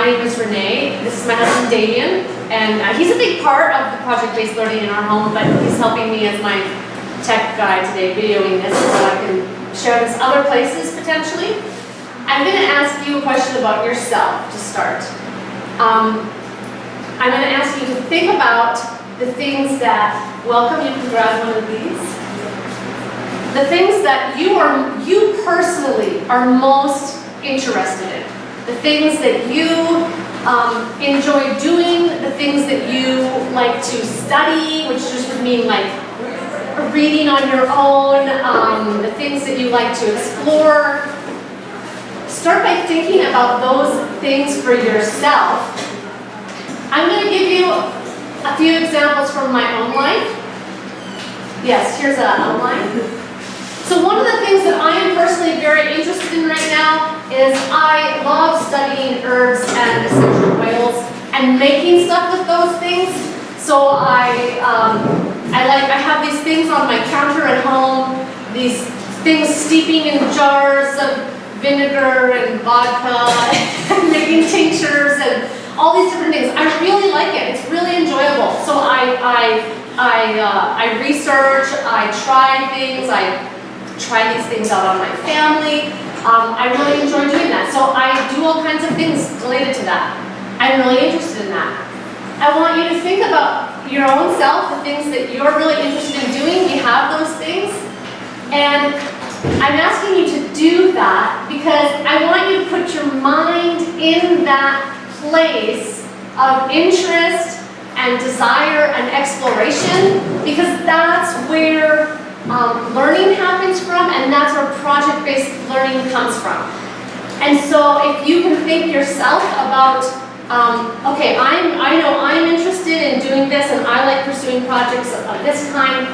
My name is Renee. This is my husband Damien, and he's a big part of the project-based learning in our home, but he's helping me as my tech guy today, videoing this so I can share this other places potentially. I'm going to ask you a question about yourself to start. I'm going to ask you to think about the things that, welcome, you can grab one of these. The things that you personally are most interested in. The things that you enjoy doing, the things that you like to study, which just would mean like reading on your own, the things that you like to explore. Start by thinking about those things for yourself. I'm going to give you a few examples from my own life. Yes, here's an outline. So one of the things that I am personally very interested in right now is I love studying herbs and essential oils and making stuff with those things. So I have these things on my counter at home, these things steeping in jars of vinegar and vodka and making tinctures and all these different things. I really like it. It's really enjoyable. So I research, I try things, I try these things out on my family. I really enjoy doing that. So I do all kinds of things related to that. I'm really interested in that. I want you to think about your own self, the things that you're really interested in doing. We have those things. And I'm asking you to do that because I want you to put your mind in that place of interest and desire and exploration, because that's where learning happens from, and that's where project-based learning comes from. And so if you can think yourself about, okay, I know I'm interested in doing this and I like pursuing projects of this kind,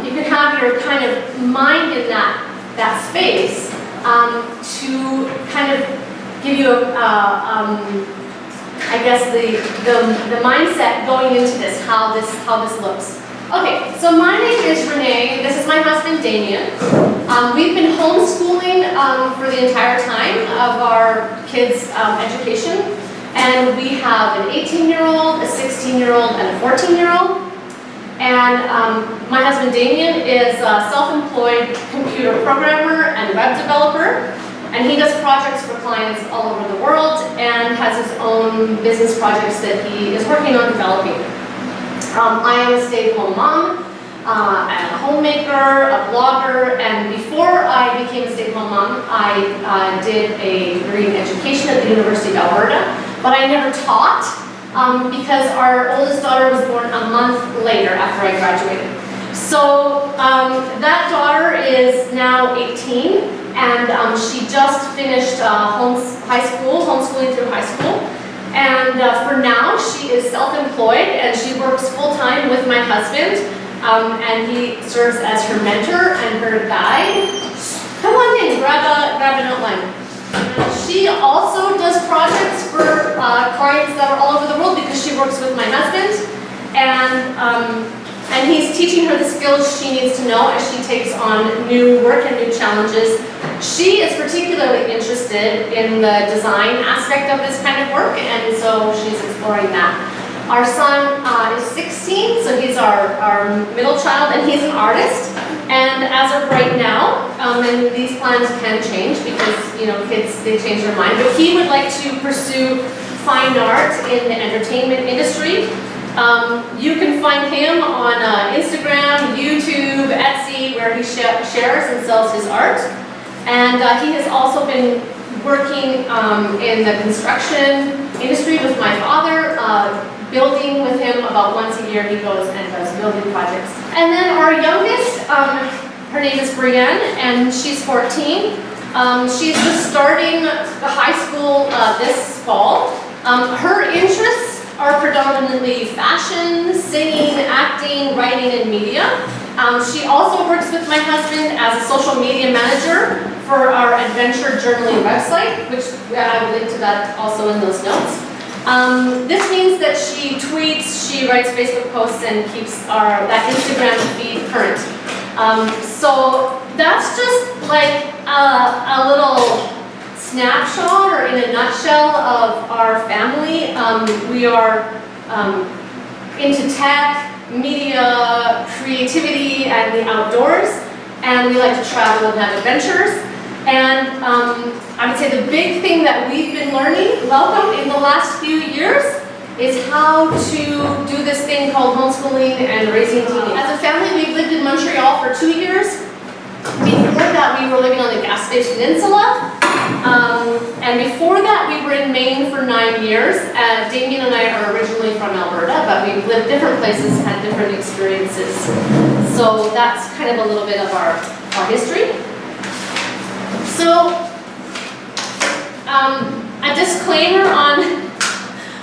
you can have your kind of mind in that space to kind of give you I guess the mindset going into this, how this looks. Okay, so my name is Renee. This is my husband Damien. We've been homeschooling for the entire time of our kids' education, and we have an 18-year-old, a 16-year-old, and a 14-year-old. And my husband Damien is a self-employed computer programmer and web developer, and he does projects for clients all over the world and has his own business projects that he is working on developing. I am a stay-at-home mom, a homemaker, a blogger, and before I became a stay-at-home mom, I did a degree in education at the University of Alberta, but I never taught because our oldest daughter was born a month later after I graduated. So that daughter is now 18, and she just finished high school, homeschooling through high school. And for now, she is self-employed, and she works full-time with my husband, and he serves as her mentor and her guide. Come on in, grab an outline. She also does projects for clients that are all over the world because she works with my husband, and he's teaching her the skills she needs to know as she takes on new work and new challenges. She is particularly interested in the design aspect of this kind of work, and so she's exploring that. Our son is 16, so he's our middle child, and he's an artist. And as of right now, and these plans can change because kids, they change their mind, but he would like to pursue fine art in the entertainment industry. You can find him on Instagram, YouTube, Etsy, where he shares and sells his art. And he has also been working in the construction industry with my father, building with him about once a year. He goes and does building projects. And then our youngest, her name is Brienne, and she's 14. She's just starting the high school this fall. Her interests are predominantly fashion, singing, acting, writing, and media. She also works with my husband as a social media manager for our adventure journaling website, which I will link to that also in those notes. This means that she tweets, she writes Facebook posts, and keeps that Instagram feed current. So that's just like a little snapshot or in a nutshell of our family. We are into tech, media, creativity, and the outdoors, and we like to travel and have adventures. And I would say the big thing that we've been learning, welcome, in the last few years is how to do this thing called homeschooling and raising teenagers. As a family, we've lived in Montreal for 2 years. Before that, we were living on the Gaspé Peninsula. And before that, we were in Maine for 9 years. Damien and I are originally from Alberta, but we've lived different places, had different experiences. So that's kind of a little bit of our history. So, a disclaimer on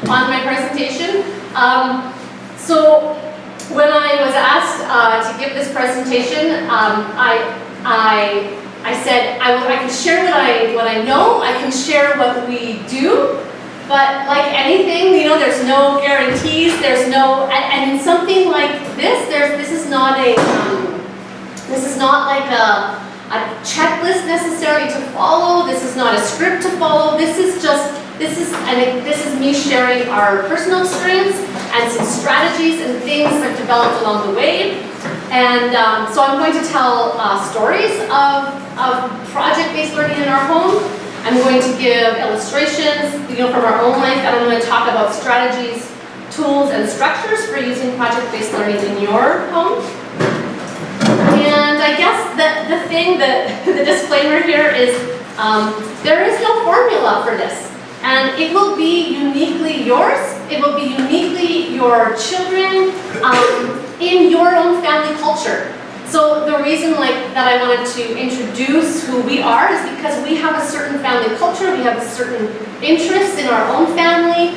my presentation. So, when I was asked to give this presentation, I said I can share what I know. I can share what we do, but like anything, you know, there's no guarantees. There's no, and in something like this, this is not like a checklist necessarily to follow. This is not a script to follow. This is me sharing our personal experience and some strategies and things I've developed along the way. And so I'm going to tell stories of project-based learning in our home. I'm going to give illustrations, you know, from our own life, and I'm going to talk about strategies, tools, and structures for using project-based learning in your home. And I guess the thing, the disclaimer here is there is no formula for this. And it will be uniquely yours. It will be uniquely your children in your own family culture. So the reason that I wanted to introduce who we are is because we have a certain family culture. We have a certain interests in our own family.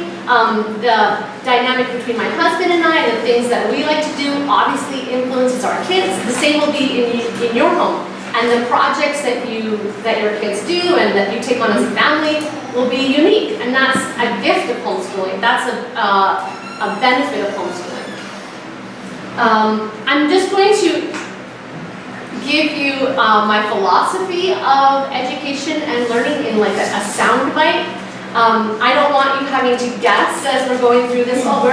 The dynamic between my husband and I, and the things that we like to do, obviously influences our kids. The same will be in your home, and the projects that your kids do and that you take on as a family will be unique, and that's a gift of homeschooling. That's a benefit of homeschooling. I'm just going to give you my philosophy of education and learning in like a sound bite. I don't want you having to guess as we're going through this. Oh,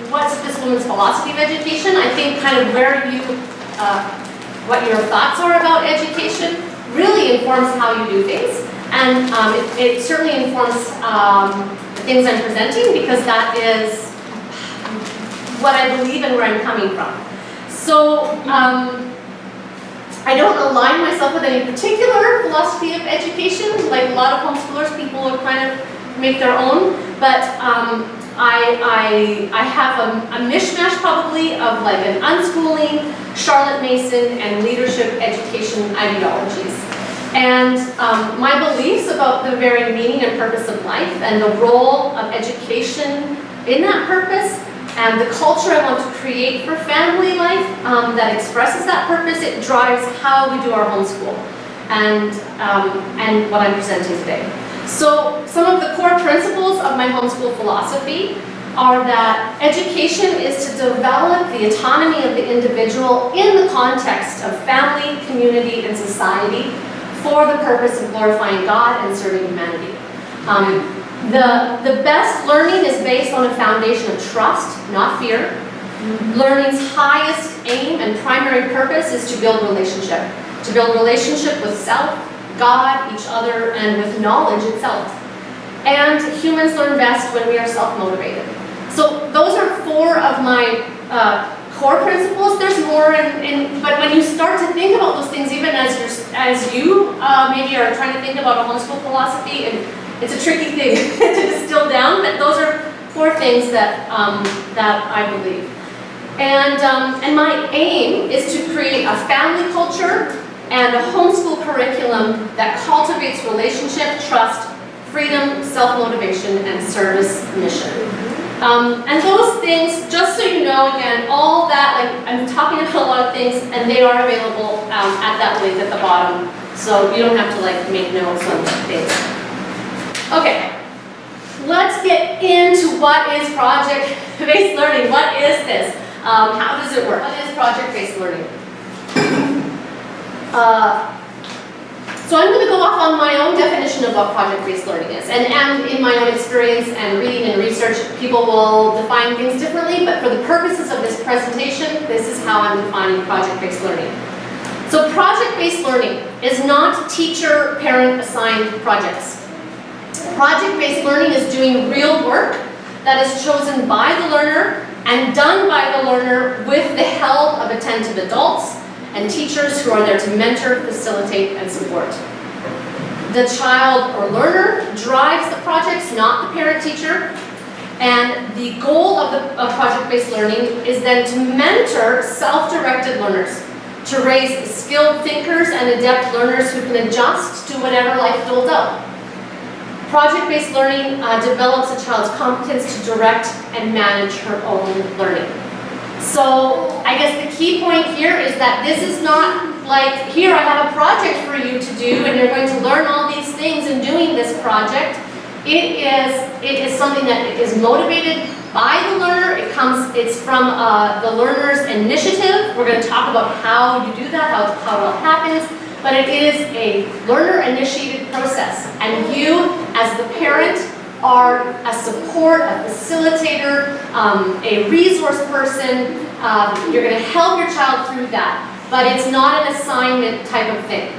what's this woman's philosophy of education? I think kind of what your thoughts are about education really informs how you do things, and it certainly informs the things I'm presenting, because that is what I believe and where I'm coming from. So I don't align myself with any particular philosophy of education. Like a lot of homeschoolers, people will kind of make their own, but I have a mishmash probably of like an unschooling, Charlotte Mason, and leadership education ideologies. And my beliefs about the very meaning and purpose of life and the role of education in that purpose, and the culture I want to create for family life that expresses that purpose, it drives how we do our homeschool and what I'm presenting today. So some of the core principles of my homeschool philosophy are that education is to develop the autonomy of the individual in the context of family, community, and society for the purpose of glorifying God and serving humanity. The best learning is based on a foundation of trust, not fear. Learning's highest aim and primary purpose is to build relationship. To build relationship with self, God, each other, and with knowledge itself. And humans learn best when we are self-motivated. So those are 4 of my core principles. There's more, but when you start to think about those things, even as you maybe are trying to think about a homeschool philosophy, and it's a tricky thing to distill down, but those are 4 things that I believe. And my aim is to create a family culture and a homeschool curriculum that cultivates relationship, trust, freedom, self-motivation, and service mission. And those things, just so you know, again, all that, like I'm talking about a lot of things, and they are available at that link at the bottom, so you don't have to like make notes on things. Okay, let's get into what is project-based learning. What is this? How does it work? What is project-based learning? So I'm going to go off on my own definition of what project-based learning is. And in my own experience and reading and research, people will define things differently, but for the purposes of this presentation, this is how I'm defining project-based learning. So project-based learning is not teacher-parent assigned projects. Project-based learning is doing real work that is chosen by the learner and done by the learner with the help of attentive adults and teachers who are there to mentor, facilitate, and support. The child or learner drives the projects, not the parent-teacher. And the goal of project-based learning is then to mentor self-directed learners, to raise skilled thinkers and adept learners who can adjust to whatever life doles out. Project-based learning develops a child's competence to direct and manage her own learning. So I guess the key point here is that this is not like, here I have a project for you to do and you're going to learn all these things in doing this project. It is something that is motivated by the learner. It's from the learner's initiative. We're going to talk about how you do that, how it all happens. But it is a learner-initiated process. And you, as the parent, are a support, a facilitator, a resource person. You're going to help your child through that. But it's not an assignment type of thing.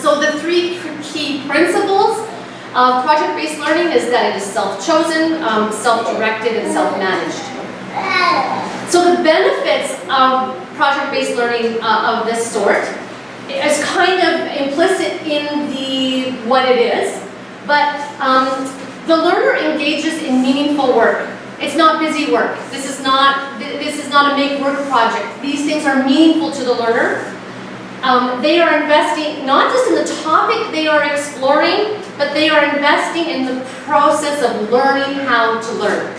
So the three key principles of project-based learning is that it is self-chosen, self-directed, and self-managed. So the benefits of project-based learning of this sort is kind of implicit in what it is, but the learner engages in meaningful work. It's not busy work. This is not a make-work project. These things are meaningful to the learner. They are investing not just in the topic they are exploring, but they are investing in the process of learning how to learn,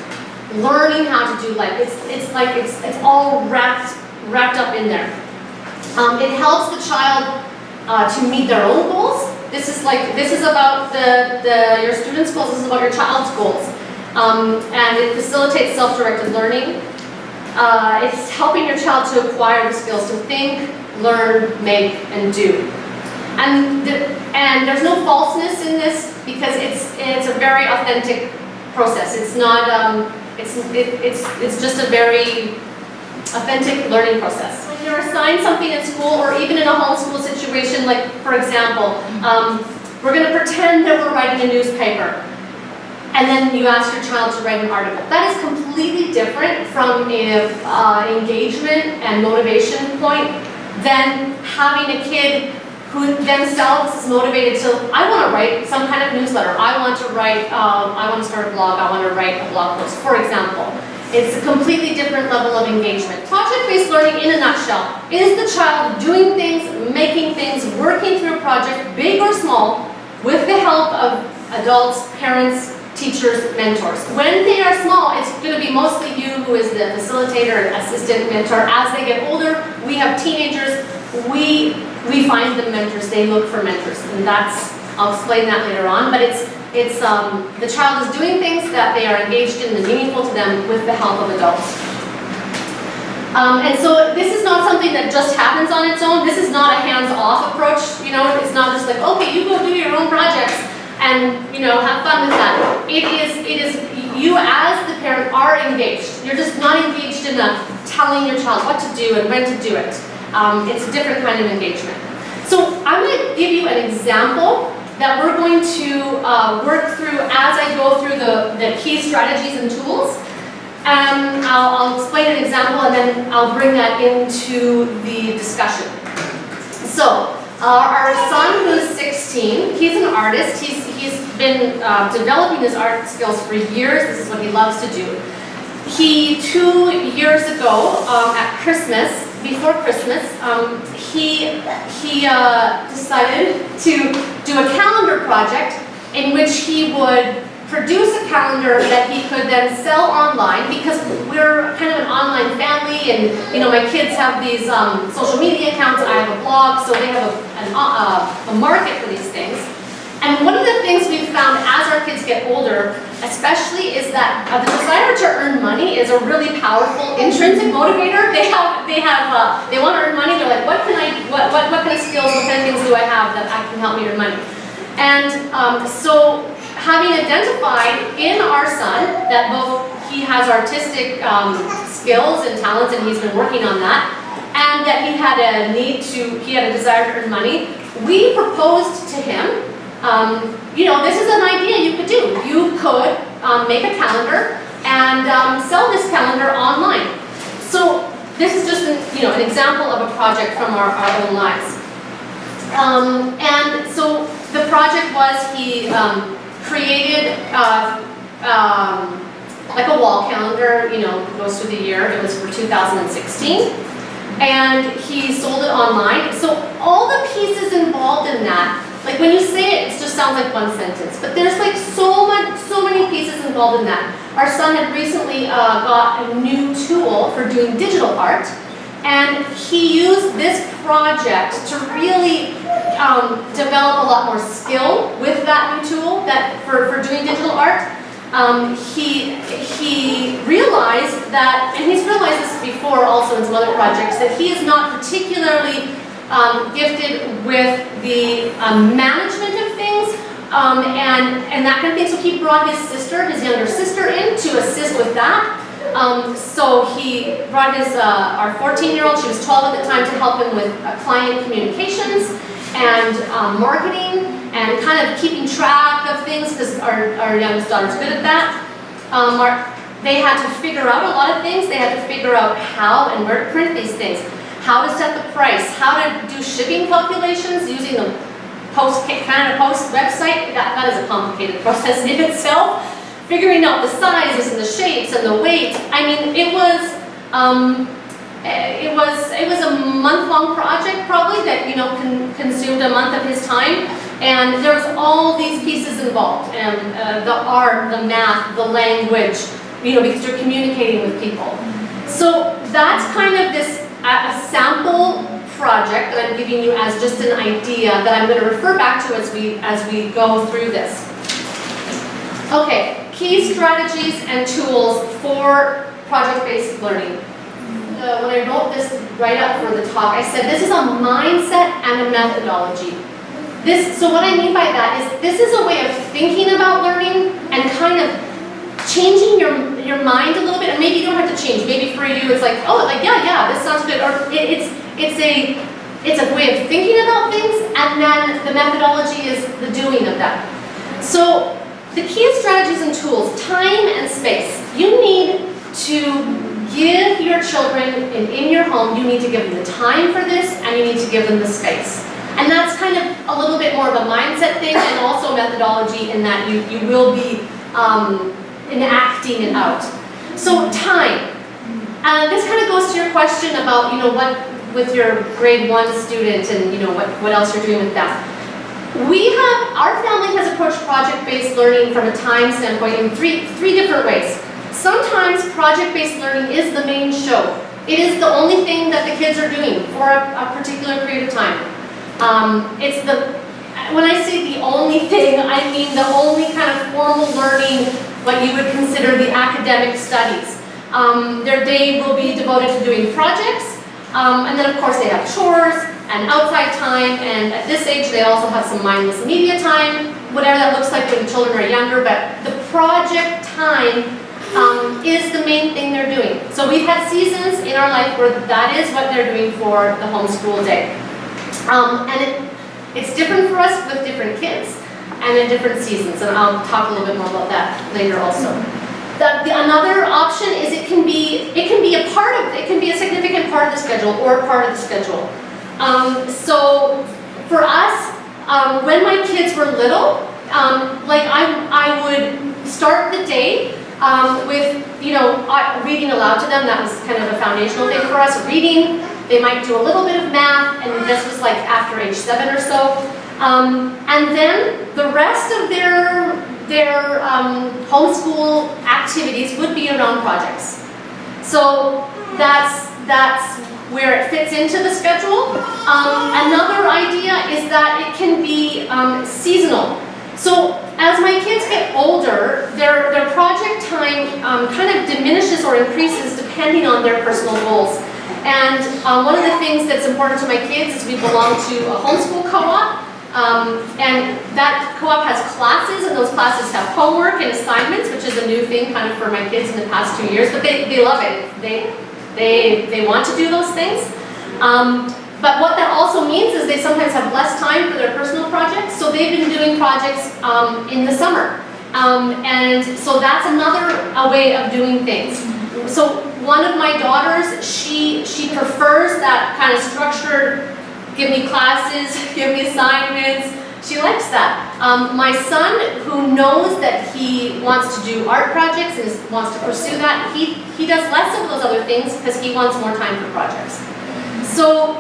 learning how to do life. It's all wrapped up in there. It helps the child to meet their own goals. This is about your students' goals. This is about your child's goals, and it facilitates self-directed learning. It's helping your child to acquire the skills to think, learn, make, and do. And there's no falseness in this because it's a very authentic process. It's not it's just a very authentic learning process. When you're assigned something in school or even in a homeschool situation, like for example, we're going to pretend that we're writing a newspaper and then you ask your child to write an article. That is completely different from an engagement and motivation point than having a kid who themselves is motivated to, I want to write some kind of newsletter, I want to start a blog, I want to write a blog post, for example. It's a completely different level of engagement. Project-based learning, in a nutshell, is the child doing things, making things, working through a project, big or small, with the help of adults, parents, teachers, mentors. When they are small, it's going to be mostly you who is the facilitator, assistant, mentor. As they get older, we have teenagers, we find them mentors, they look for mentors, and I'll explain that later on, but it's the child is doing things that they are engaged in and meaningful to them with the help of adults. And so this is not something that just happens on its own. This is not a hands-off approach, it's not just like, okay, you go do your own projects and, have fun with that. It is you as the parent are engaged. You're just not engaged in telling your child what to do and when to do it. It's a different kind of engagement. So I'm going to give you an example that we're going to work through as I go through the key strategies and tools. I'll explain an example and then I'll bring that into the discussion. So our son who's 16, he's an artist. He's been developing his art skills for years. This is what he loves to do. 2 years ago at Christmas, before Christmas, he decided to do a calendar project in which he would produce a calendar that he could then sell online, because we're kind of an online family, and my kids have these social media accounts, I have a blog, so they have a market for these things. And one of the things we've found as our kids get older, especially, is that the desire to earn money is a really powerful intrinsic motivator. They want to earn money. They're like, what kind of skills, what kind of things do I have that can help me earn money? And so having identified in our son that both he has artistic skills and talents, and he's been working on that, and that he had a desire to earn money, we proposed to him, this is an idea you could do. You could make a calendar and sell this calendar online. So this is just an example of a project from our own lives. And so the project was he created like a wall calendar, goes through the year. It was for 2016. And he sold it online. So all the pieces involved in that, like when you say it, it just sounds like one sentence. But there's like so many pieces involved in that. Our son had recently got a new tool for doing digital art. And he used this project to really develop a lot more skill with that new tool for doing digital art. He realized that, and he's realized this before also in some other projects, that he is not particularly gifted with the management of things and that kind of thing. So he brought his younger sister in to assist with that. So he brought our 14-year-old, she was 12 at the time, to help him with client communications and marketing and kind of keeping track of things, because our youngest daughter's good at that. They had to figure out a lot of things. They had to figure out how and where to print these things, how to set the price, how to do shipping calculations using the Canada Post website. That is a complicated process in itself. Figuring out the sizes and the shapes and the weight. I mean, it was a month-long project probably that consumed a month of his time, and there was all these pieces involved, and the art, the math, the language, because you're communicating with people. So that's kind of a sample project that I'm giving you as just an idea that I'm going to refer back to as we go through this. Okay, key strategies and tools for project-based learning. When I wrote this right up for the talk, I said this is a mindset and a methodology. So what I mean by that is this is a way of thinking about learning and kind of changing your mind a little bit. And maybe you don't have to change. Maybe for you it's like, yeah, this sounds good. Or it's a way of thinking about things, and then the methodology is the doing of that. So the key strategies and tools, time and space. You need to give your children in your home, you need to give them the time for this, and you need to give them the space. And that's kind of a little bit more of a mindset thing, and also methodology in that you will be enacting it out. So time. This kind of goes to your question about what with your grade 1 student and what else you're doing with them. Our family has approached project-based learning from a time standpoint in three different ways. Sometimes project-based learning is the main show. It is the only thing that the kids are doing for a particular period of time. When I say the only thing, I mean the only kind of formal learning, what you would consider the academic studies. Their day will be devoted to doing projects, and then of course they have chores and outside time, and at this age they also have some mindless media time, whatever that looks like when children are younger, but the project time is the main thing they're doing. So we've had seasons in our life where that is what they're doing for the homeschool day. And it's different for us with different kids and in different seasons, and I'll talk a little bit more about that later also. Another option is it can be a significant part of the schedule or a part of the schedule. So for us, when my kids were little, I would start the day with reading aloud to them. That was kind of a foundational thing for us. Reading, they might do a little bit of math, and this was like after age 7 or so. And then the rest of their homeschool activities would be around projects. So that's where it fits into the schedule. Another idea is that it can be seasonal. So as my kids get older, their project time kind of diminishes or increases depending on their personal goals. And one of the things that's important to my kids is we belong to a homeschool co-op. And that co-op has classes, and those classes have homework and assignments, which is a new thing kind of for my kids in the past 2 years, but they love it. They want to do those things. But what that also means is they sometimes have less time for their personal projects, so they've been doing projects in the summer. And so that's another way of doing things. So one of my daughters, she prefers that kind of structured, give me classes, give me assignments. She likes that. My son, who knows that he wants to do art projects and wants to pursue that, he does less of those other things because he wants more time for projects. So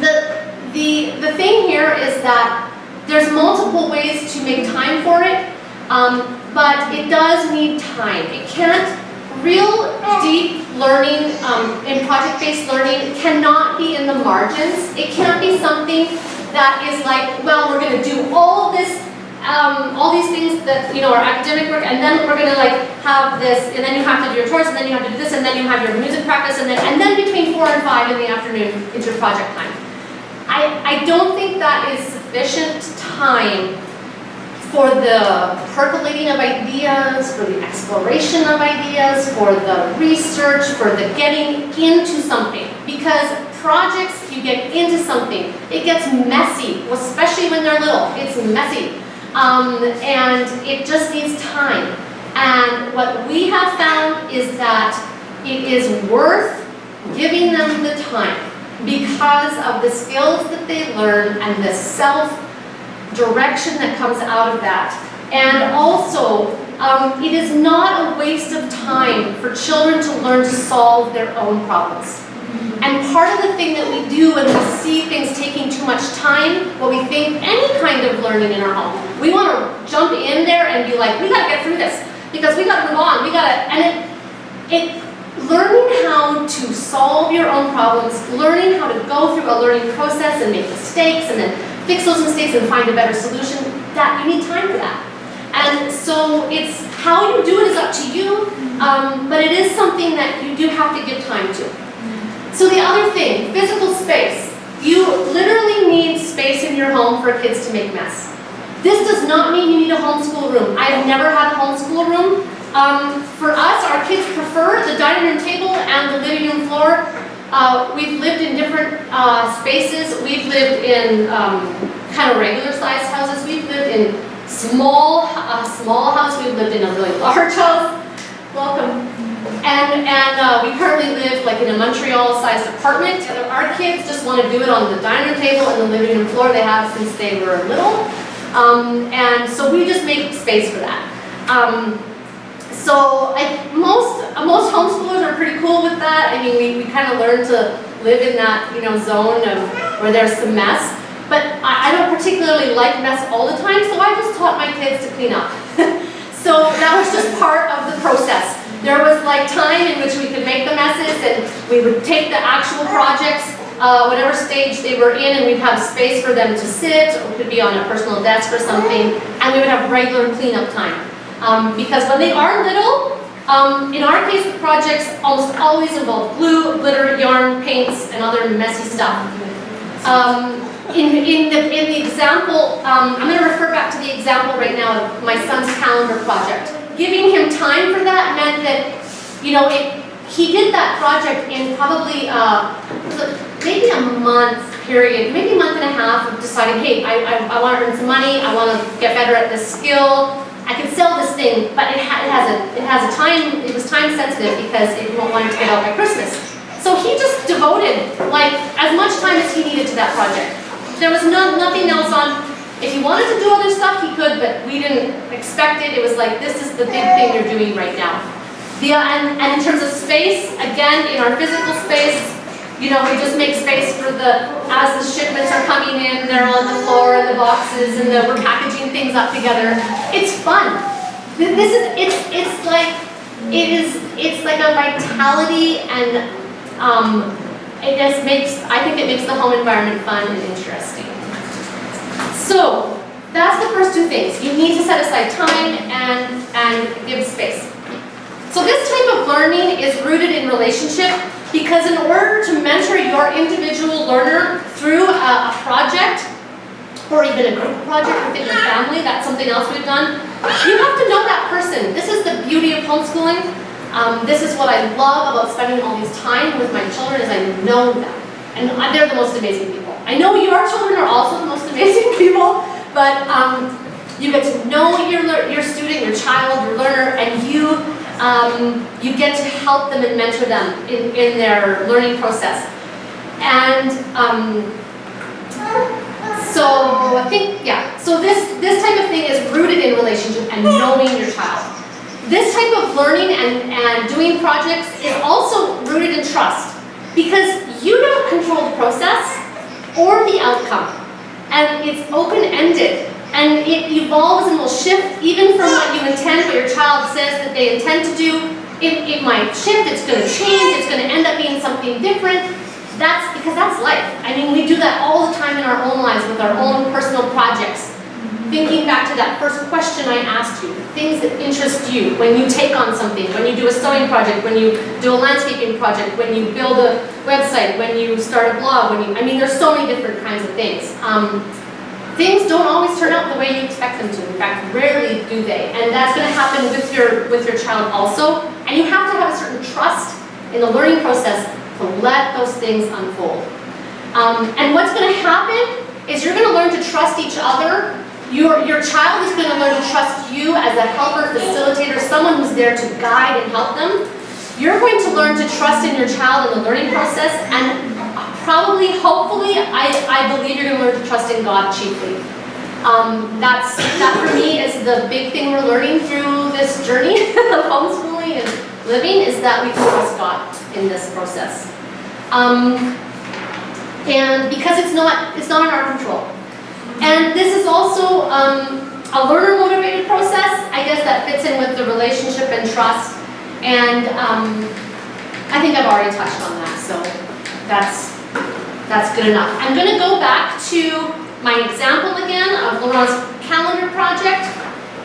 the thing here is that there's multiple ways to make time for it, but it does need time. It can't, real deep learning in project-based learning cannot be in the margins. It can't be something that is like, well, we're going to do all this, all these things that, you know, are academic work, and then we're going to like have this, and then you have to do your chores, and then you have to do this, and then you have your music practice, and then between 4 and 5 in the afternoon, it's your project time. I don't think that is sufficient time for the percolating of ideas, for the exploration of ideas, for the research, for the getting into something. Because projects, you get into something, it gets messy, especially when they're little. It's messy. And it just needs time. And what we have found is that it is worth giving them the time because of the skills that they learn and the self-direction that comes out of that. And also, it is not a waste of time for children to learn to solve their own problems. And part of the thing that we do when we see things taking too much time, what we think any kind of learning in our home, we want to jump in there and be like, we got to get through this because we got to move on. We got to, and learning how to solve your own problems, learning how to go through a learning process and make mistakes and then fix those mistakes and find a better solution, that you need time for that. And so it's how you do it is up to you, but it is something that you do have to give time to. So the other thing, physical space. You literally need space in your home for kids to make mess. This does not mean you need a homeschool room. I've never had a homeschool room. For us, our kids prefer the dining room table and the living room floor. We've lived in different spaces. We've lived in kind of regular sized houses. We've lived in a small house. We've lived in a really large house. Welcome. And we currently live like in a Montreal-sized apartment. Our kids just want to do it on the dining room table and the living room floor. They have since they were little. And so we just make space for that. So most homeschoolers are pretty cool with that. I mean, we kind of learn to live in that, you know, zone of where there's some mess. But I don't particularly like mess all the time, so I just taught my kids to clean up. So that was just part of the process. There was like time in which we could make the messes, and we would take the actual projects, whatever stage they were in, and we'd have space for them to sit, or it could be on a personal desk or something, and we would have regular cleanup time. Because when they are little, in our case, the projects almost always involve glue, glitter, yarn, paints, and other messy stuff. In the example, I'm going to refer back to the example right now of my son's calendar project. Giving him time for that meant that, you know, he did that project in probably maybe a month period, maybe a month and a half of deciding, hey, I want to earn some money, I want to get better at this skill, I can sell this thing, but it has a time, it was time sensitive because it won't want it to get out by Christmas. So he just devoted like as much time as he needed to that project. There was nothing else on. If he wanted to do other stuff, he could, but we didn't expect it. It was like, this is the big thing you're doing right now. And in terms of space, again, in our physical space, you know, we just make space for as the shipments are coming in, they're on the floor and the boxes, and we're packaging things up together. It's fun. It's like a vitality, and I think it makes the home environment fun and interesting. So that's the first two things. You need to set aside time and give space. So this type of learning is rooted in relationship because in order to mentor your individual learner through a project or even a group project within your family, that's something else we've done, you have to know that person. This is the beauty of homeschooling. This is what I love about spending all this time with my children is I know them. And they're the most amazing people. I know your children are also the most amazing people, but you get to know your student, your child, your learner, and you get to help them and mentor them in their learning process. And so I think, yeah, so this type of thing is rooted in relationship and knowing your child. This type of learning and doing projects is also rooted in trust because you don't control the process or the outcome. And it's open-ended. And it evolves and will shift even from what you intend, what your child says that they intend to do. It might shift, it's going to change, it's going to end up being something different. That's because that's life. I mean, we do that all the time in our own lives with our own personal projects. Thinking back to that first question I asked you, the things that interest you when you take on something, when you do a sewing project, when you do a landscaping project, when you build a website, when you start a blog, I mean, there's so many different kinds of things. Things don't always turn out the way you expect them to. In fact, rarely do they. And that's going to happen with your child also. And you have to have a certain trust in the learning process to let those things unfold. And what's going to happen is you're going to learn to trust each other. Your child is going to learn to trust you as a helper, facilitator, someone who's there to guide and help them. You're going to learn to trust in your child in the learning process, and probably, hopefully, I believe you're going to learn to trust in God chiefly. That for me is the big thing we're learning through this journey of homeschooling and living, is that we can trust God in this process. And because it's not in our control. And this is also a learner-motivated process. I guess that fits in with the relationship and trust. And I think I've already touched on that, so that's good enough. I'm going to go back to my example again of Laurent's calendar project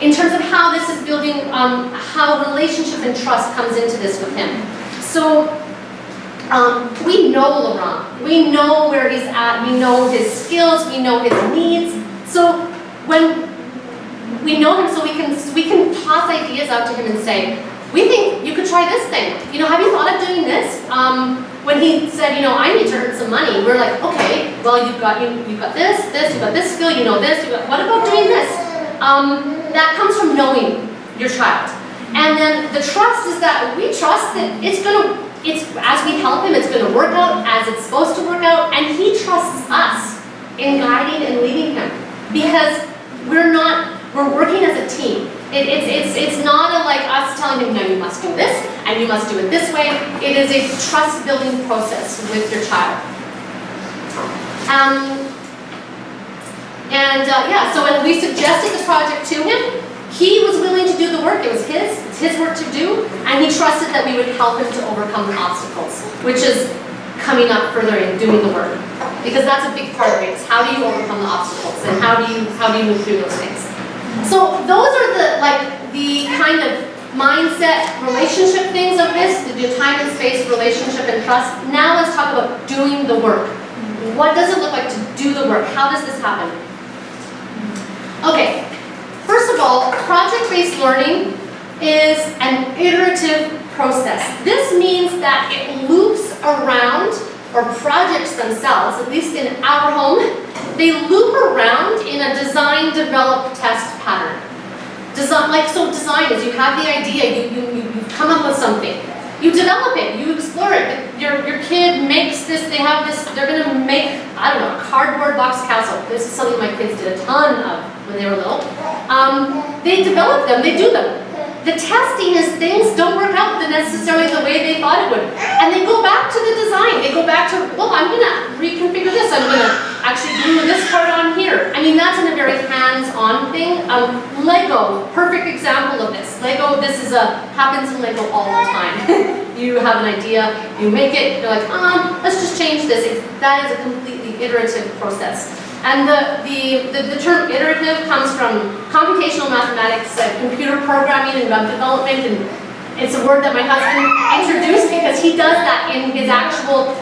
in terms of how this is building, how relationship and trust comes into this with him. So we know Laurent. We know where he's at. We know his skills. We know his needs. So when we know him, so we can toss ideas out to him and say, we think you could try this thing. You know, have you thought of doing this? When he said, you know, I need to earn some money, we're like, okay, well, you've got this, you've got this skill, you know this, what about doing this? That comes from knowing your child. And then the trust is that we trust that as we help him, it's going to work out as it's supposed to work out, and he trusts us in guiding and leading him because we're working as a team. It's not like us telling him, no, you must do this, and you must do it this way. It is a trust-building process with your child. So when we suggested the project to him, he was willing to do the work. It was his work to do, and he trusted that we would help him to overcome the obstacles, which is coming up further and doing the work. Because that's a big part of it, is how do you overcome the obstacles, and how do you move through those things. So those are the kind of mindset, relationship things of this, the time and space, relationship and trust. Now let's talk about doing the work. What does it look like to do the work? How does this happen? Okay, first of all, project-based learning is an iterative process. This means that it loops around, or projects themselves, at least in our home, they loop around in a design, develop, test pattern. Design is you have the idea, you come up with something. You develop it, you explore it. Your kid makes this, they're going to make, I don't know, a cardboard box castle. This is something my kids did a ton of when they were little. They develop them, they do them. The testing is things don't work out necessarily the way they thought it would. And they go back to the design. They go back to, well, I'm going to reconfigure this. I'm going to actually glue this part on here. I mean, that's in a very hands-on thing. Lego, perfect example of this. Lego, happens in Lego all the time. You have an idea, you make it, you're like, let's just change this. That is a completely iterative process. And the term iterative comes from computational mathematics, computer programming and web development, and it's a word that my husband introduced because he does that in his actual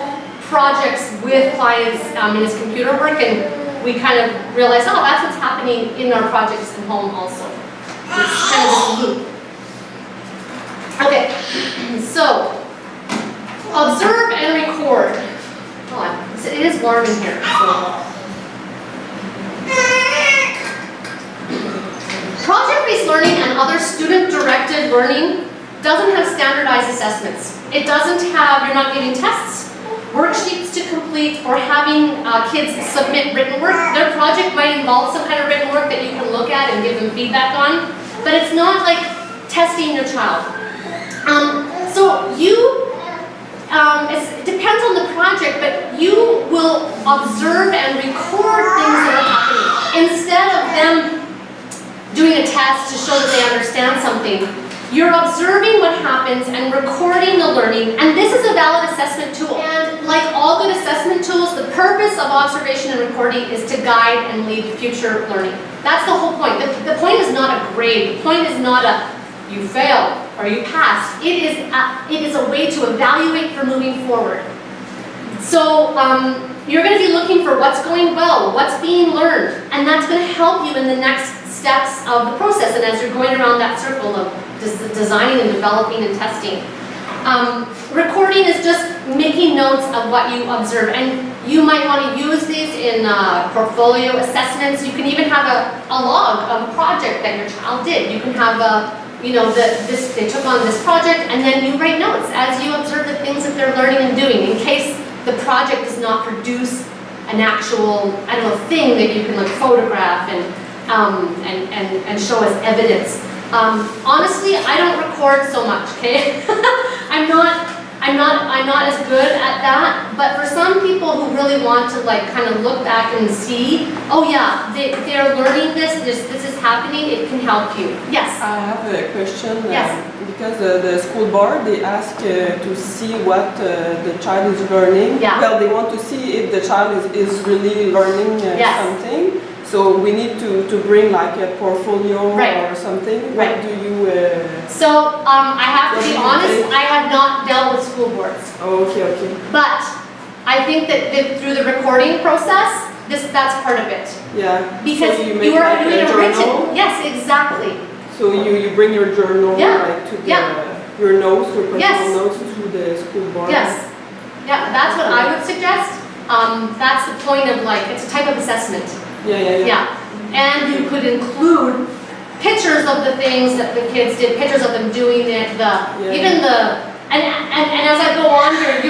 projects with clients in his computer work, and we kind of realized, oh, that's what's happening in our projects at home also. It's kind of this loop. Okay, so observe and record. Hold on, it is warm in here. So. Project-based learning and other student-directed learning doesn't have standardized assessments. It doesn't have, you're not giving tests, worksheets to complete, or having kids submit written work. Their project might involve some kind of written work that you can look at and give them feedback on, but it's not like testing your child. So you, it depends on the project, but you will observe and record things that are happening. Instead of them doing a test to show that they understand something, you're observing what happens and recording the learning, and this is a valid assessment tool. And like all good assessment tools, the purpose of observation and recording is to guide and lead future learning. That's the whole point. The point is not a grade. The point is not a you failed or you passed. It is a way to evaluate for moving forward. So you're going to be looking for what's going well, what's being learned, and that's going to help you in the next steps of the process and as you're going around that circle of designing and developing and testing. Recording is just making notes of what you observe, and you might want to use these in portfolio assessments. You can even have a log of a project that your child did. You can have they took on this project, and then you write notes as you observe the things that they're learning and doing in case the project does not produce an actual, thing that you can photograph and show as evidence. Honestly, I don't record so much, okay? I'm not as good at that, but for some people who really want to kind of look back and see, oh yeah, they're learning this is happening, it can help you. Yes? I have a question. Yes. Because the school board, they ask to see what the child is learning. Yeah. Well, they want to see if the child is really learning Yes. something. So we need to bring a portfolio Right. or something. Right. What do you... So, I have to be honest, I have not dealt with school boards. Oh, okay. But I think that through the recording process, that's part of it. Yeah. Because so you are doing a journal. written. Yes, exactly. So you bring your journal Yeah. to Yeah. your notes, your personal Yes. notes to the school board. Yes. Yeah, that's what I would suggest. That's the point of it's a type of assessment. Yeah. And you could include pictures of the things that the kids did, pictures of them doing it, and as I go on here,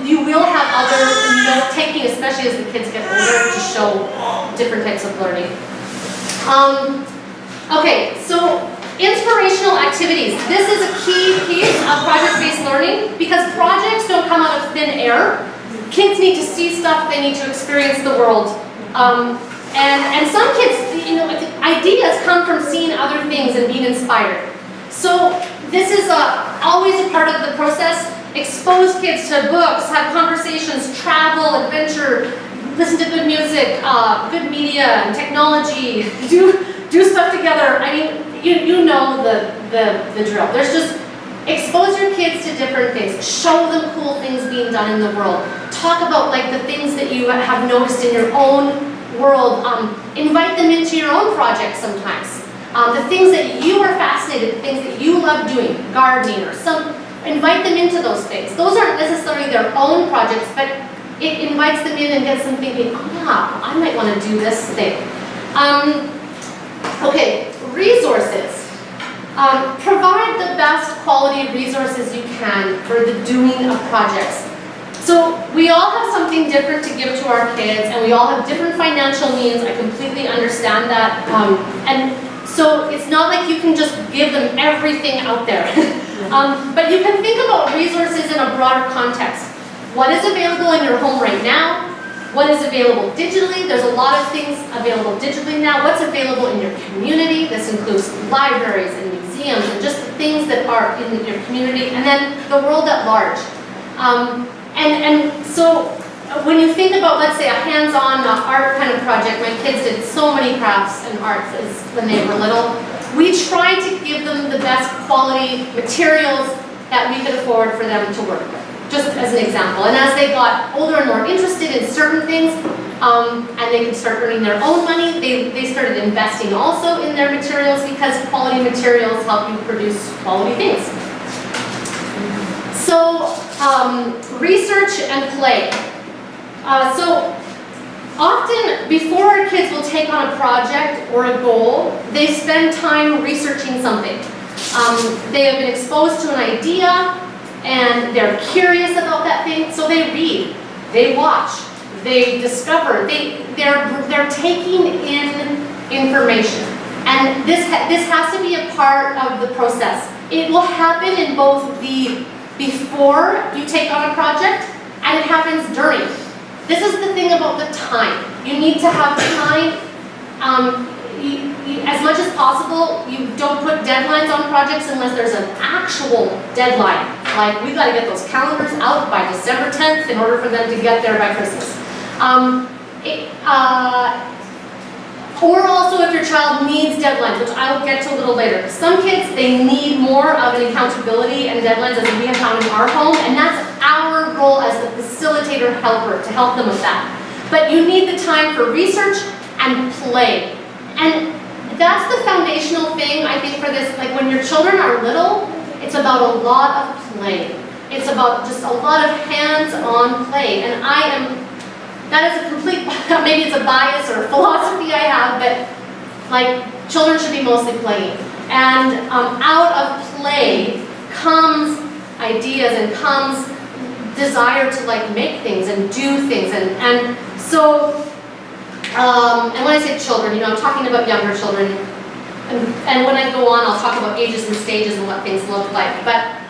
you will have other note taking, especially as the kids get older, to show different types of learning. Okay, so inspirational activities. This is a key piece of project-based learning because projects don't come out of thin air. Kids need to see stuff, they need to experience the world. And some kids, ideas come from seeing other things and being inspired. So this is always a part of the process. Expose kids to books, have conversations, travel, adventure, listen to good music, good media and technology, do stuff together. I mean, you know the drill. There's just expose your kids to different things. Show them cool things being done in the world. Talk about the things that you have noticed in your own world. Invite them into your own projects sometimes. The things that you are fascinated, the things that you love doing, gardening or invite them into those things. Those aren't necessarily their own projects, but it invites them in and gets them thinking, oh yeah, I might want to do this thing. Okay, resources. Provide the best quality resources you can for the doing of projects. So we all have something different to give to our kids, and we all have different financial means. I completely understand that. And so it's not like you can just give them everything out there. But you can think about resources in a broader context. What is available in your home right now? What is available digitally? There's a lot of things available digitally now. What's available in your community? This includes libraries and museums and just the things that are in your community, and then the world at large. And so when you think about, let's say, a hands-on art kind of project, my kids did so many crafts and arts when they were little. We tried to give them the best quality materials that we could afford for them to work with, just as an example. And as they got older and more interested in certain things, and they could start earning their own money, they started investing also in their materials, because quality materials help you produce quality things. So, research and play. So often, before our kids will take on a project or a goal, they spend time researching something. They have been exposed to an idea, and they're curious about that thing, so they read, they watch, they discover, they're taking in information. And this has to be a part of the process. It will happen in both the before you take on a project, and it happens during. This is the thing about the time. You need to have time. As much as possible, you don't put deadlines on projects unless there's an actual deadline. Like, we got to get those calendars out by December 10th in order for them to get there by Christmas. Or also if your child needs deadlines, which I will get to a little later. Some kids, they need more of an accountability and deadlines, as we have found in our home, and that's our role as the facilitator helper to help them with that. But you need the time for research and play. And that's the foundational thing, I think, for this. Like, when your children are little, it's about a lot of play. It's about just a lot of hands-on play. And that is a complete, maybe it's a bias or a philosophy I have, but like, children should be mostly playing. And out of play comes ideas and comes desire to like make things and do things. And so, and when I say children, you know, I'm talking about younger children. And when I go on, I'll talk about ages and stages and what things look like. But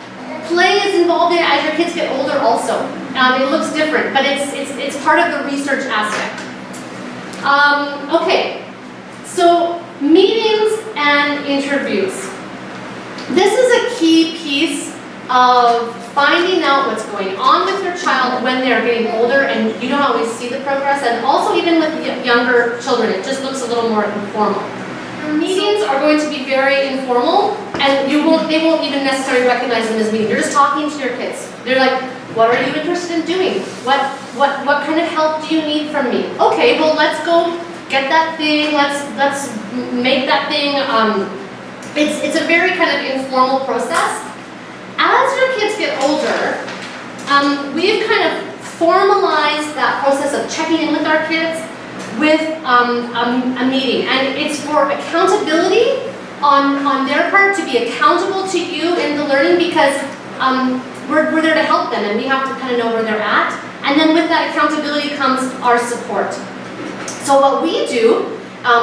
play is involved in it as your kids get older also. It looks different, but it's part of the research aspect. Okay, so meetings and interviews. This is a key piece of finding out what's going on with your child when they're getting older and you don't always see the progress, and also even with younger children, it just looks a little more informal. Meetings are going to be very informal, and they won't even necessarily recognize them as meetings. You're just talking to your kids. They're like, what are you interested in doing? What kind of help do you need from me? Okay, well, let's go get that thing. Let's make that thing. It's a very kind of informal process. As your kids get older, we've kind of formalized that process of checking in with our kids with a meeting, and it's for accountability on their part, to be accountable to you in the learning, because we're there to help them, and we have to kind of know where they're at. And then with that accountability comes our support. So what we do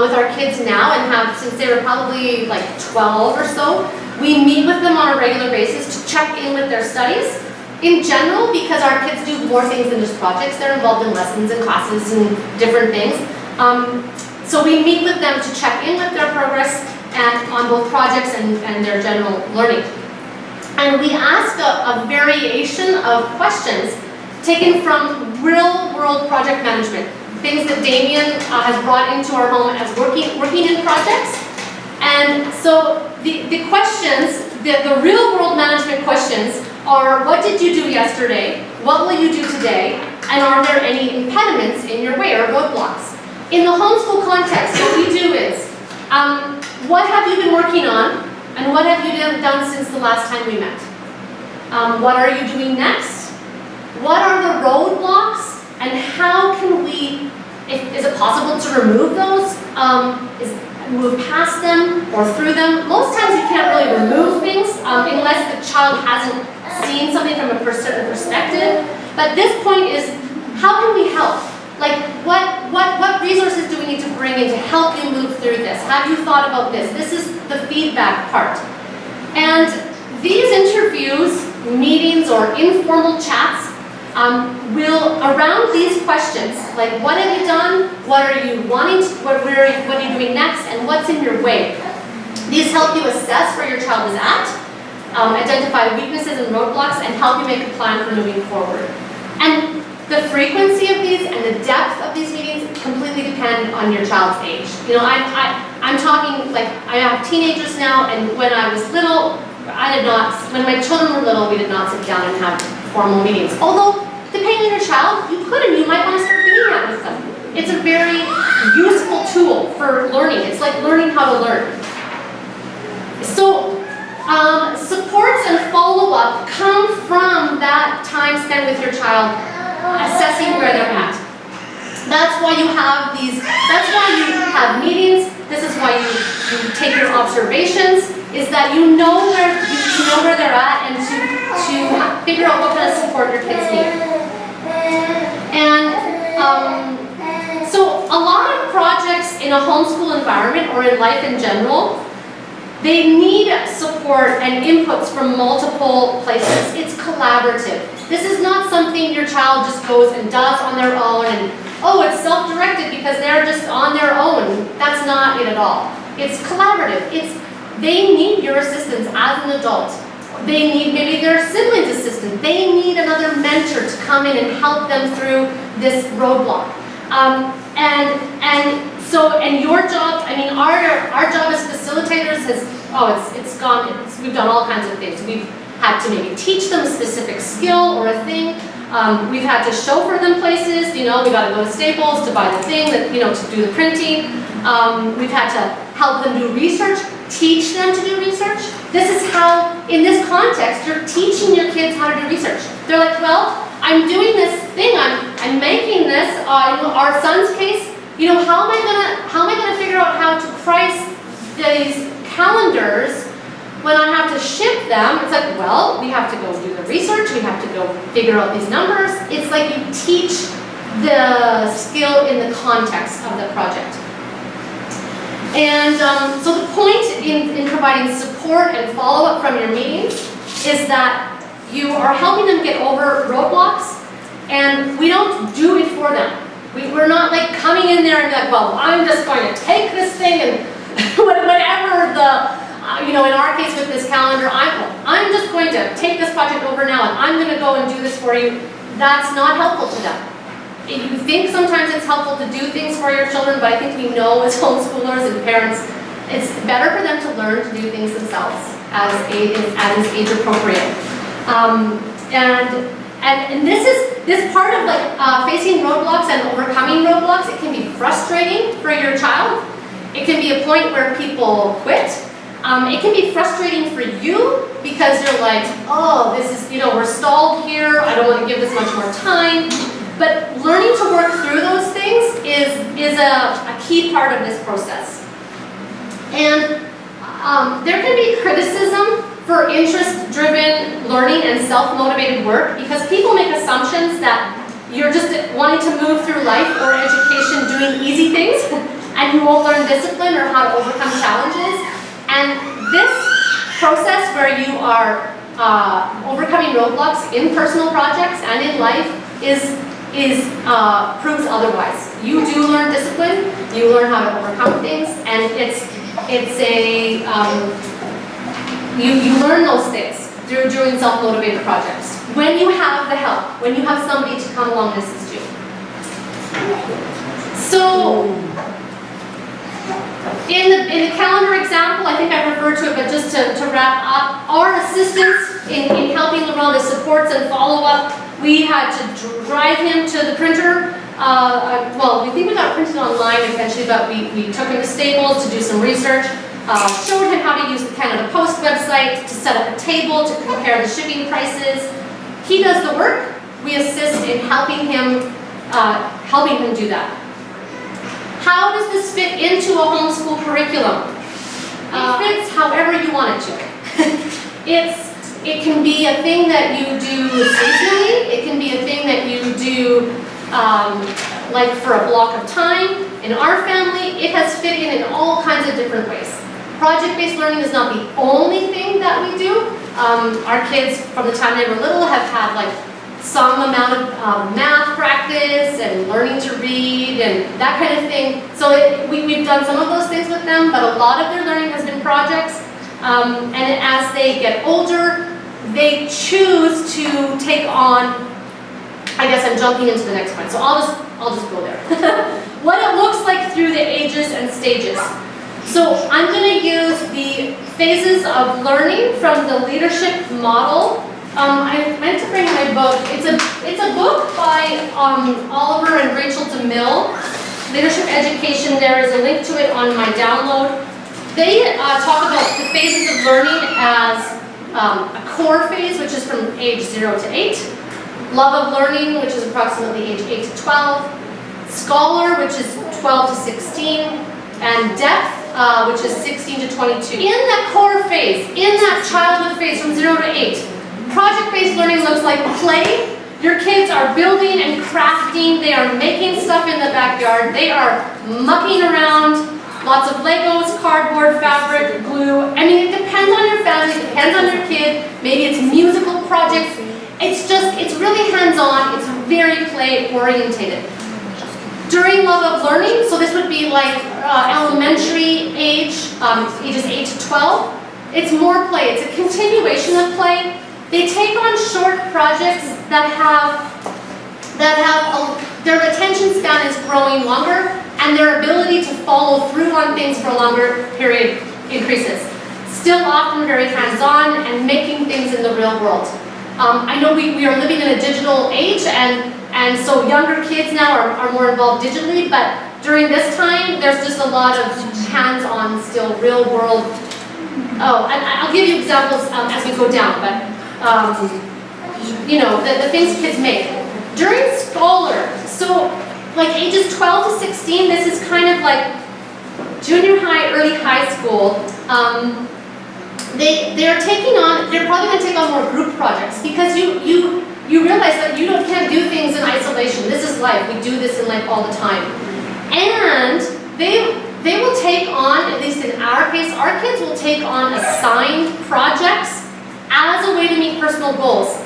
with our kids now, and have since they were probably like 12 or so, we meet with them on a regular basis to check in with their studies. In general, because our kids do more things than just projects, they're involved in lessons and classes and different things. So we meet with them to check in with their progress and on both projects and their general learning. And we ask a variation of questions taken from real-world project management, things that Damien has brought into our home as working in projects. And so the questions, the real-world management questions are, what did you do yesterday? What will you do today? And are there any impediments in your way or roadblocks? In the homeschool context, what we do is, what have you been working on? And what have you done since the last time we met? What are you doing next? What are the roadblocks? And how can we, is it possible to remove those? Move past them or through them? Most times you can't really remove things unless the child hasn't seen something from a certain perspective. But this point is, how can we help? Like, what resources do we need to bring in to help you move through this? Have you thought about this? This is the feedback part. And these interviews, meetings, or informal chats will, around these questions, like, what have you done? What are you wanting to, what are you doing next? And what's in your way? These help you assess where your child is at, identify weaknesses and roadblocks, and help you make a plan for moving forward. And The frequency of these and the depth of these meetings completely depend on your child's age. You know, I'm talking, like, I have teenagers now, and when I was little, when my children were little, we did not sit down and have formal meetings. Although, depending on your child, you could and you might want to start doing that with them. It's a very useful tool for learning. It's like learning how to learn. So, supports and follow-up come from that time spent with your child assessing where they're at. That's why you have these, that's why you have meetings, this is why you take your observations, is that you know where they're at and to figure out what kind of support your kids need. And so a lot of projects in a homeschool environment or in life in general, they need support and inputs from multiple places. It's collaborative. This is not something your child just goes and does on their own and, oh, it's self-directed because they're just on their own. That's not it at all. It's collaborative. They need your assistance as an adult. They need maybe their sibling's assistance. They need another mentor to come in and help them through this roadblock. And your job, I mean, our job as facilitators we've done all kinds of things. We've had to maybe teach them a specific skill or a thing. We've had to chauffeur them places, you know, we got to go to Staples to buy the thing, that, you know, to do the printing. We've had to help them do research, teach them to do research. This is how, in this context, you're teaching your kids how to do research. They're like, well, I'm doing this thing, I'm making this, in our son's case, you know, how am I gonna figure out how to price these calendars when I have to ship them? It's like, well, we have to go do the research, we have to go figure out these numbers. It's like you teach the skill in the context of the project. And so the point in providing support and follow-up from your meetings is that you are helping them get over roadblocks, and we don't do it for them. We're not like coming in there and like, well, I'm just going to take this thing and whatever the, you know, in our case with this calendar, I'm just going to take this project over now and I'm going to go and do this for you. That's not helpful to them. You think sometimes it's helpful to do things for your children, but I think we know as homeschoolers and parents, it's better for them to learn to do things themselves as is age appropriate. And this part of like facing roadblocks and overcoming roadblocks, it can be frustrating for your child. It can be a point where people quit. It can be frustrating for you because you're like, oh, this is, you know, we're stalled here. I don't want to give this much more time. But learning to work through those things is a key part of this process. And there can be criticism for interest-driven learning and self-motivated work because people make assumptions that you're just wanting to move through life or education doing easy things and you won't learn discipline or how to overcome challenges. And this process where you are overcoming roadblocks in personal projects and in life proves otherwise. You do learn discipline, you learn how to overcome things, and you learn those things through doing self-motivated projects. When you have the help, when you have somebody to come along and assist you. So, in the calendar example, I think I referred to it, but just to wrap up, our assistance in helping around the supports and follow-up, we had to drive him to the printer. Well, we think we got printed online eventually, but we took him to Staples to do some research. Showed him how to use the Canada Post website to set up a table to compare the shipping prices. He does the work. We assist in helping him do that. How does this fit into a homeschool curriculum? It fits however you want it to. It can be a thing that you do seasonally. It can be a thing that you do like for a block of time. In our family, it has fit in all kinds of different ways. Project-based learning is not the only thing that we do. Our kids, from the time they were little, have had like some amount of math practice and learning to read and that kind of thing. So we've done some of those things with them, but a lot of their learning has been projects. And as they get older, they choose to take on I guess I'm jumping into the next one, so I'll just go there. What it looks like through the ages and stages. So I'm going to use the phases of learning from the leadership model. I meant to bring my book. It's a book by Oliver and Rachel DeMille. Leadership Education. There is a link to it on my download. They talk about the phases of learning as a core phase, which is from age 0 to 8. Love of learning, which is approximately age 8 to 12. Scholar, which is 12 to 16. And depth, which is 16 to 22. In that core phase, in that childhood phase from 0 to 8, project-based learning looks like play. Your kids are building and crafting. They are making stuff in the backyard. They are mucking around. Lots of Legos, cardboard, fabric, glue. I mean, it depends on your family, it depends on your kid. Maybe it's musical projects. It's really hands-on. It's very play-orientated. During love of learning, so this would be like elementary age, ages 8 to 12. It's more play. It's a continuation of play. They take on short projects that have their attention span is growing longer, and their ability to follow through on things for a longer period increases. Still often very hands-on and making things in the real world. I know we are living in a digital age, and so younger kids now are more involved digitally, but during this time, there's just a lot of hands-on still, real world. Oh, and I'll give you examples as we go down, but you know, the things kids make. During Scholar, so like ages 12 to 16, this is kind of like junior high, early high school. They're probably going to take on more group projects because you realize that you can't do things in isolation. This is life. We do this in life all the time. And they will take on, at least in our case, our kids will take on assigned projects as a way to meet personal goals.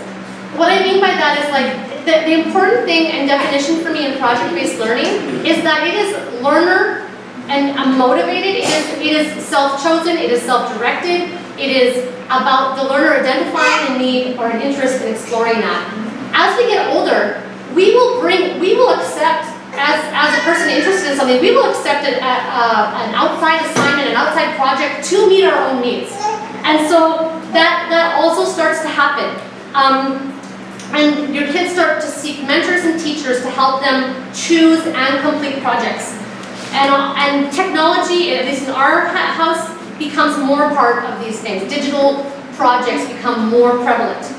What I mean by that is like, the important thing and definition for me in project-based learning is that it is learner and motivated, it is self-chosen, it is self-directed, it is about the learner identifying a need or an interest in exploring that. As we get older, we will accept, as a person interested in something, we will accept an outside assignment, an outside project to meet our own needs. And so that also starts to happen. And your kids start to seek mentors and teachers to help them choose and complete projects. And technology, at least in our house, becomes more part of these things. Digital projects become more prevalent.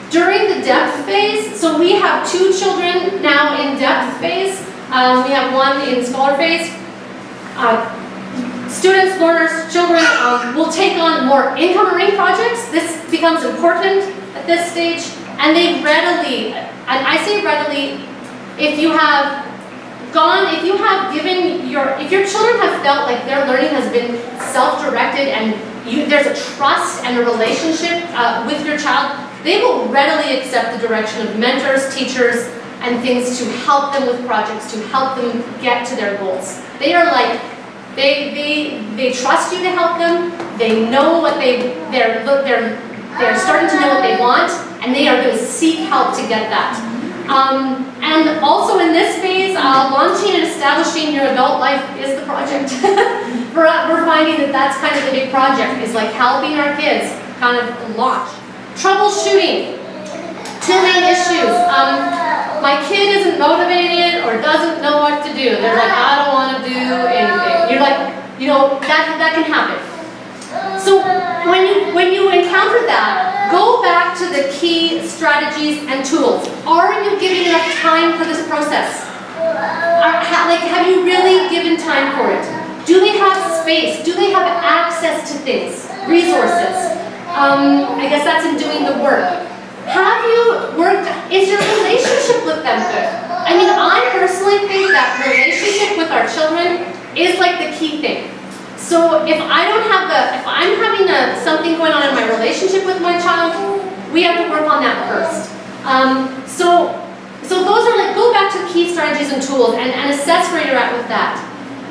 During the depth phase, so we have 2 children now in depth phase. We have 1 in Scholar phase. Students, learners, children will take on more income earning projects. This becomes important at this stage. And they readily, and I say readily, if your children have felt like their learning has been self-directed and there's a trust and a relationship with your child, they will readily accept the direction of mentors, teachers, and things to help them with projects, to help them get to their goals. They are like, they trust you to help them, they know what they're starting to know what they want, and they are going to seek help to get that. And also in this phase, launching and establishing your adult life is the project. We're finding that that's kind of the big project, is like helping our kids kind of launch. Troubleshooting. 2 main issues. My kid isn't motivated or doesn't know what to do. They're like, I don't want to do anything. You're like, you know, that can happen. So when you encounter that, go back to the key strategies and tools. Are you giving enough time for this process? Have you really given time for it? Do they have space? Do they have access to things, resources? I guess that's in doing the work. Have you worked, is your relationship with them good? I mean, I personally think that relationship with our children is like the key thing. So if I'm having something going on in my relationship with my child, we have to work on that first. So those are like, go back to key strategies and tools and assess where you're at with that.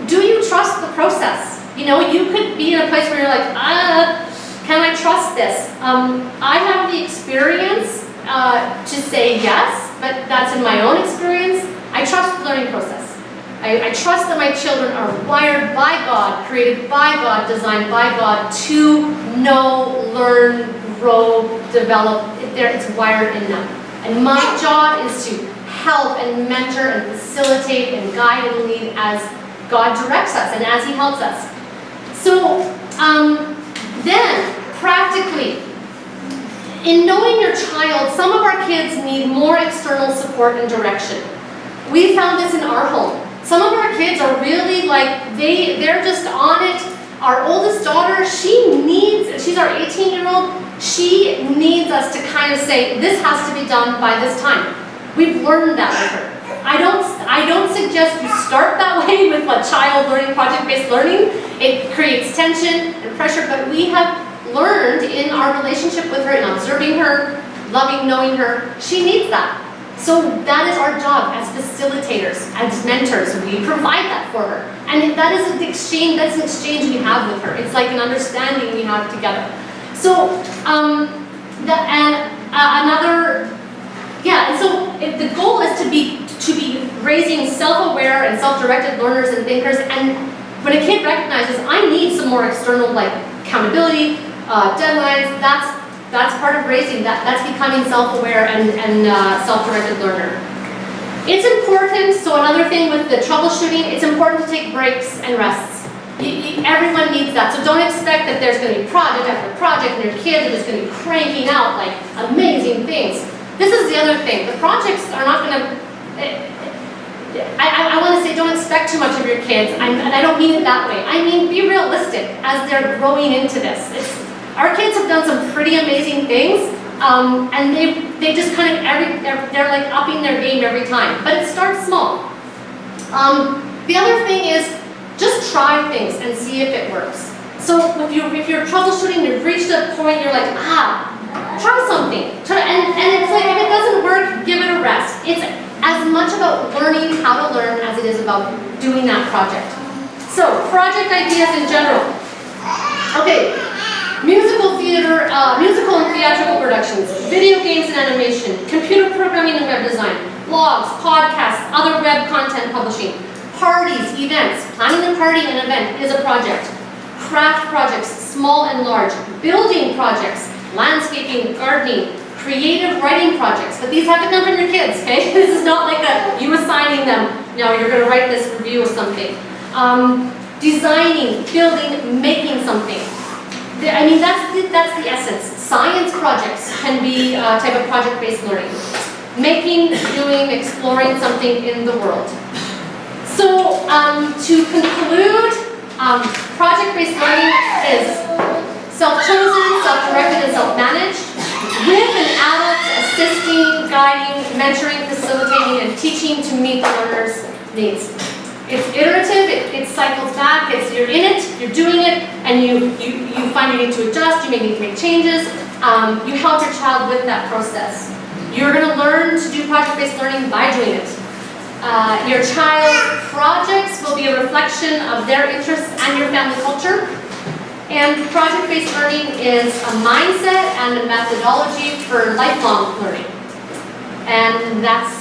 Do you trust the process? You know, you could be in a place where you're like, can I trust this? I have the experience to say yes, but that's in my own experience. I trust the learning process. I trust that my children are wired by God, created by God, designed by God to know, learn, grow, develop. It's wired in them. And my job is to help and mentor and facilitate and guide and lead as God directs us and as He helps us. So then, practically, in knowing your child, some of our kids need more external support and direction. We found this in our home. Some of our kids are really like, they're just on it. Our oldest daughter, she's our 18-year-old, she needs us to kind of say, this has to be done by this time. We've learned that with her. I don't suggest you start that way with a child learning project-based learning. It creates tension and pressure, but we have learned in our relationship with her, in observing her, loving, knowing her, she needs that. So that is our job as facilitators, as mentors. We provide that for her. And that is an exchange, we have with her. It's like an understanding we have together. So, the goal is to be raising self-aware and self-directed learners and thinkers. And when a kid recognizes, I need some more external accountability, deadlines, that's part of raising, that's becoming self-aware and self-directed learner. It's important, so another thing with the troubleshooting, it's important to take breaks and rests. Everyone needs that, so don't expect that there's going to be project after project and your kids are just going to be cranking out amazing things. This is the other thing, the projects are not going to, I want to say don't expect too much of your kids, and I don't mean it that way. I mean be realistic as they're growing into this. Our kids have done some pretty amazing things, and they just kind of they're like upping their game every time. But it starts small. The other thing is just try things and see if it works. So if you're troubleshooting, you've reached a point, you're like, try something. And it's like if it doesn't work, give it a rest. It's as much about learning how to learn as it is about doing that project. So project ideas in general. Okay. Musical and theatrical productions, video games and animation, computer programming and web design, blogs, podcasts, other web content publishing, parties, events. Planning a party and event is a project. Craft projects, small and large, building projects, landscaping, gardening, creative writing projects. But these have to come from your kids, okay? This is not like you assigning them, no, you're going to write this review of something. Designing, building, making something. I mean, that's the essence. Science projects can be a type of project-based learning. Making, doing, exploring something in the world. So, to conclude, project-based learning is self-chosen, self-directed, and self-managed, with an adult assisting, guiding, mentoring, facilitating, and teaching to meet the learner's needs. It's iterative, it cycles back, you're in it, you're doing it, and you find you need to adjust, you may need to make changes. You help your child with that process. You're going to learn to do project-based learning by doing it. Your child's projects will be a reflection of their interests and your family culture. And project-based learning is a mindset and a methodology for lifelong learning. And that's